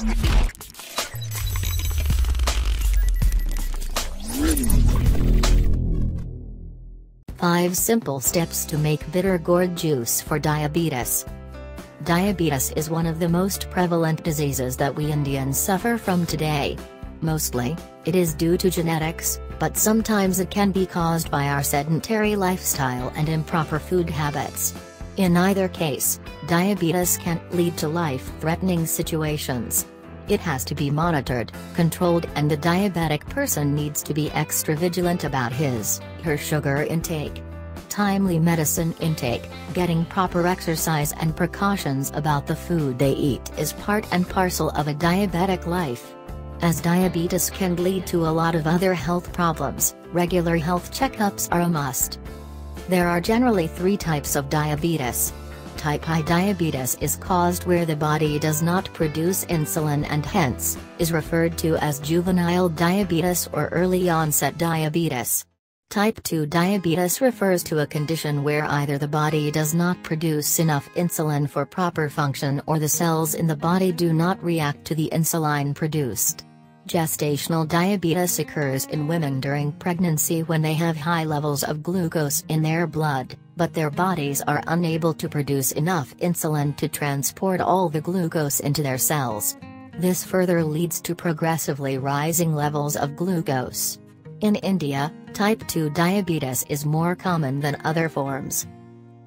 5 simple steps to make bitter gourd juice for diabetes. Diabetes is one of the most prevalent diseases that we Indians suffer from today. Mostly, it is due to genetics, but sometimes it can be caused by our sedentary lifestyle and improper food habits. In either case, diabetes can lead to life-threatening situations. It has to be monitored, controlled, and the diabetic person needs to be extra vigilant about her sugar intake. Timely medicine intake, getting proper exercise and precautions about the food they eat is part and parcel of a diabetic life. As diabetes can lead to a lot of other health problems, regular health checkups are a must. There are generally 3 types of diabetes. Type I diabetes is caused where the body does not produce insulin and hence, is referred to as juvenile diabetes or early onset diabetes. Type 2 diabetes refers to a condition where either the body does not produce enough insulin for proper function or the cells in the body do not react to the insulin produced. Gestational diabetes occurs in women during pregnancy when they have high levels of glucose in their blood, but their bodies are unable to produce enough insulin to transport all the glucose into their cells. This further leads to progressively rising levels of glucose. In India, type 2 diabetes is more common than other forms.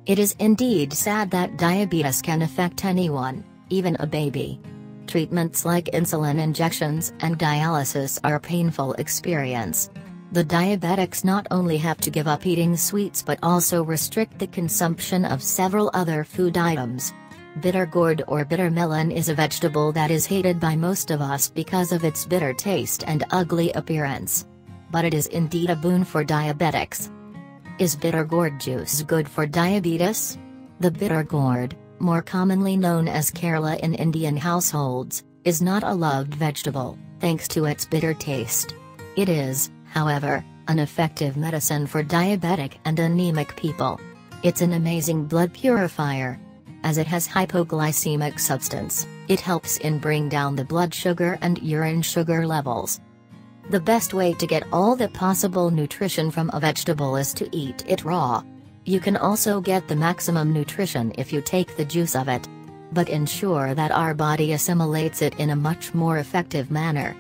It is indeed sad that diabetes can affect anyone, even a baby. Treatments like insulin injections and dialysis are a painful experience. The diabetics not only have to give up eating sweets but also restrict the consumption of several other food items. Bitter gourd or bitter melon is a vegetable that is hated by most of us because of its bitter taste and ugly appearance. But it is indeed a boon for diabetics. Is bitter gourd juice good for diabetes? The bitter gourd, more commonly known as Kerala in Indian households, is not a loved vegetable, thanks to its bitter taste. It is, however, an effective medicine for diabetic and anemic people. It's an amazing blood purifier. As it has hypoglycemic substance, it helps in bring down the blood sugar and urine sugar levels. The best way to get all the possible nutrition from a vegetable is to eat it raw. You can also get the maximum nutrition if you take the juice of it. But ensure that our body assimilates it in a much more effective manner.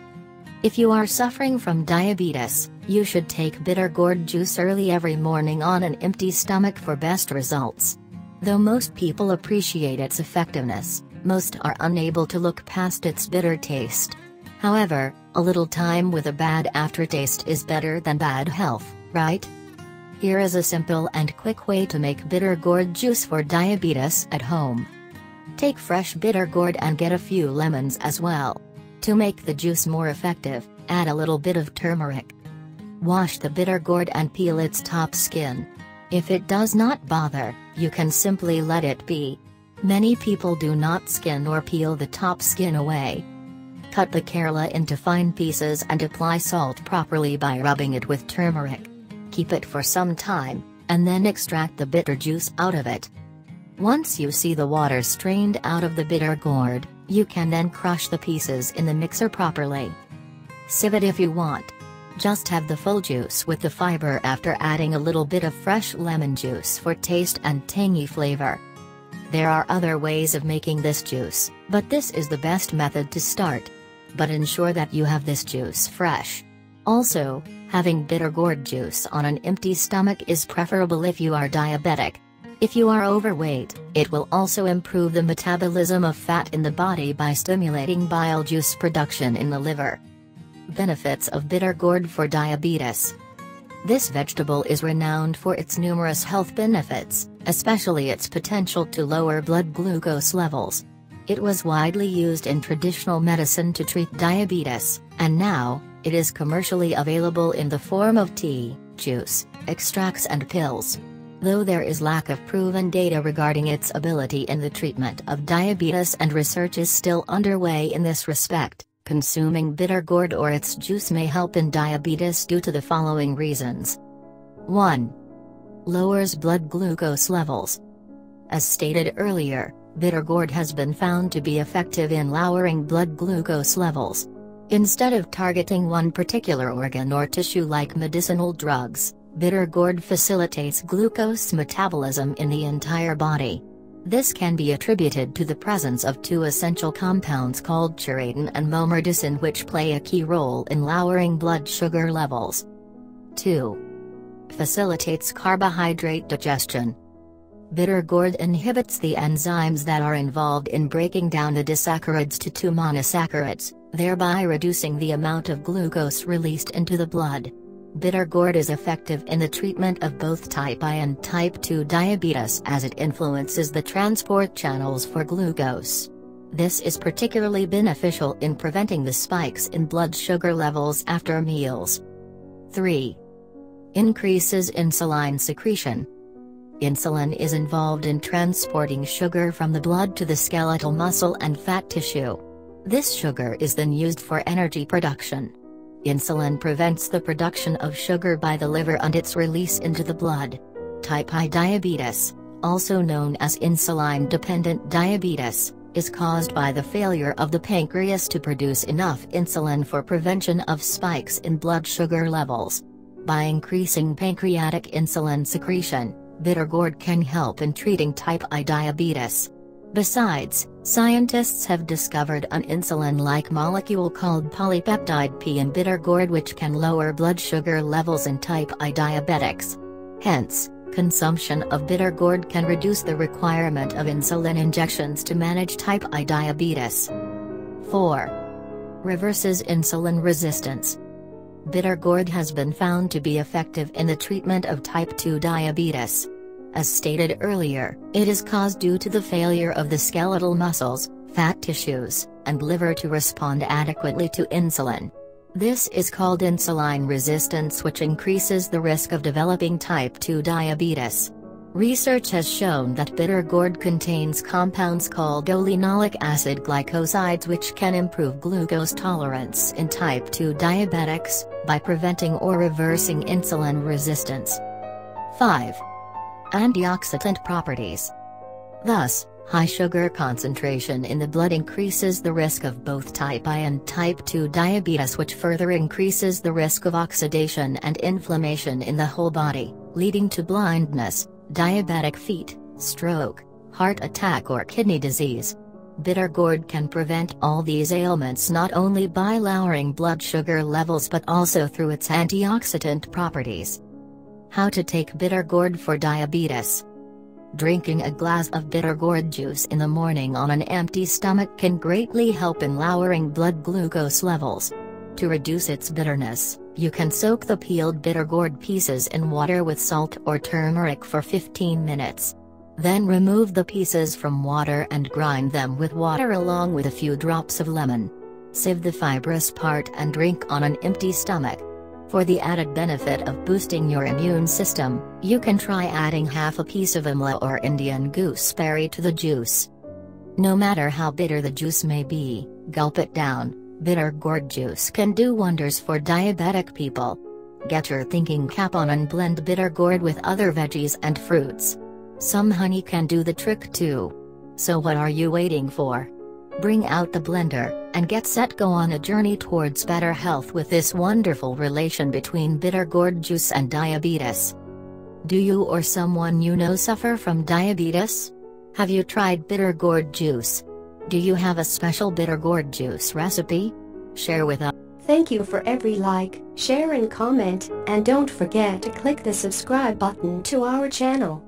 If you are suffering from diabetes, you should take bitter gourd juice early every morning on an empty stomach for best results. Though most people appreciate its effectiveness, most are unable to look past its bitter taste. However, a little time with a bad aftertaste is better than bad health, right? Here is a simple and quick way to make bitter gourd juice for diabetes at home. Take fresh bitter gourd and get a few lemons as well. To make the juice more effective, add a little bit of turmeric. Wash the bitter gourd and peel its top skin. If it does not bother, you can simply let it be. Many people do not skin or peel the top skin away. Cut the Kerala into fine pieces and apply salt properly by rubbing it with turmeric. Keep it for some time, and then extract the bitter juice out of it. Once you see the water strained out of the bitter gourd, you can then crush the pieces in the mixer properly. Sieve it if you want. Just have the full juice with the fiber after adding a little bit of fresh lemon juice for taste and tangy flavor. There are other ways of making this juice, but this is the best method to start. But ensure that you have this juice fresh. Also, having bitter gourd juice on an empty stomach is preferable if you are diabetic. If you are overweight, it will also improve the metabolism of fat in the body by stimulating bile juice production in the liver. Benefits of bitter gourd for diabetes. This vegetable is renowned for its numerous health benefits, especially its potential to lower blood glucose levels. It was widely used in traditional medicine to treat diabetes, and now, it is commercially available in the form of tea, juice, extracts and pills. Though there is lack of proven data regarding its ability in the treatment of diabetes and research is still underway in this respect, consuming bitter gourd or its juice may help in diabetes due to the following reasons. 1. Lowers blood glucose levels. As stated earlier, Bitter gourd has been found to be effective in lowering blood glucose levels. Instead of targeting one particular organ or tissue like medicinal drugs, bitter gourd facilitates glucose metabolism in the entire body. This can be attributed to the presence of two essential compounds called churatin and momerdicin, which play a key role in lowering blood sugar levels. 2. Facilitates carbohydrate digestion. Bitter gourd inhibits the enzymes that are involved in breaking down the disaccharides to two monosaccharides, thereby reducing the amount of glucose released into the blood. Bitter gourd is effective in the treatment of both type I and type 2 diabetes as it influences the transport channels for glucose. This is particularly beneficial in preventing the spikes in blood sugar levels after meals. 3. Increases insulin secretion. Insulin is involved in transporting sugar from the blood to the skeletal muscle and fat tissue. This sugar is then used for energy production. Insulin prevents the production of sugar by the liver and its release into the blood. Type I diabetes, also known as insulin-dependent diabetes, is caused by the failure of the pancreas to produce enough insulin for prevention of spikes in blood sugar levels. By increasing pancreatic insulin secretion, bitter gourd can help in treating type I diabetes. Besides, scientists have discovered an insulin-like molecule called polypeptide P in bitter gourd which can lower blood sugar levels in type I diabetics. Hence, consumption of bitter gourd can reduce the requirement of insulin injections to manage type I diabetes. 4. Reverses insulin resistance. Bitter gourd has been found to be effective in the treatment of type 2 diabetes. As stated earlier, it is caused due to the failure of the skeletal muscles, fat tissues, and liver to respond adequately to insulin. This is called insulin resistance, which increases the risk of developing type 2 diabetes. Research has shown that bitter gourd contains compounds called olenolic acid glycosides which can improve glucose tolerance in type 2 diabetics, by preventing or reversing insulin resistance. 5. Antioxidant properties. Thus, high sugar concentration in the blood increases the risk of both type I and type 2 diabetes, which further increases the risk of oxidation and inflammation in the whole body, leading to blindness, diabetic feet, stroke, heart attack or kidney disease. Bitter gourd can prevent all these ailments not only by lowering blood sugar levels but also through its antioxidant properties. How to take bitter gourd for diabetes. Drinking a glass of bitter gourd juice in the morning on an empty stomach can greatly help in lowering blood glucose levels. To reduce its bitterness, you can soak the peeled bitter gourd pieces in water with salt or turmeric for 15 minutes. Then remove the pieces from water and grind them with water along with a few drops of lemon. Sieve the fibrous part and drink on an empty stomach. For the added benefit of boosting your immune system, you can try adding half a piece of amla or Indian gooseberry to the juice. No matter how bitter the juice may be, gulp it down. Bitter gourd juice can do wonders for diabetic people. Get your thinking cap on and blend bitter gourd with other veggies and fruits. Some honey can do the trick too. So what are you waiting for? Bring out the blender, and get set, go on a journey towards better health with this wonderful relation between bitter gourd juice and diabetes. Do you or someone you know suffer from diabetes? Have you tried bitter gourd juice? Do you have a special bitter gourd juice recipe? Share with us. Thank you for every like, share and comment, and don't forget to click the subscribe button to our channel.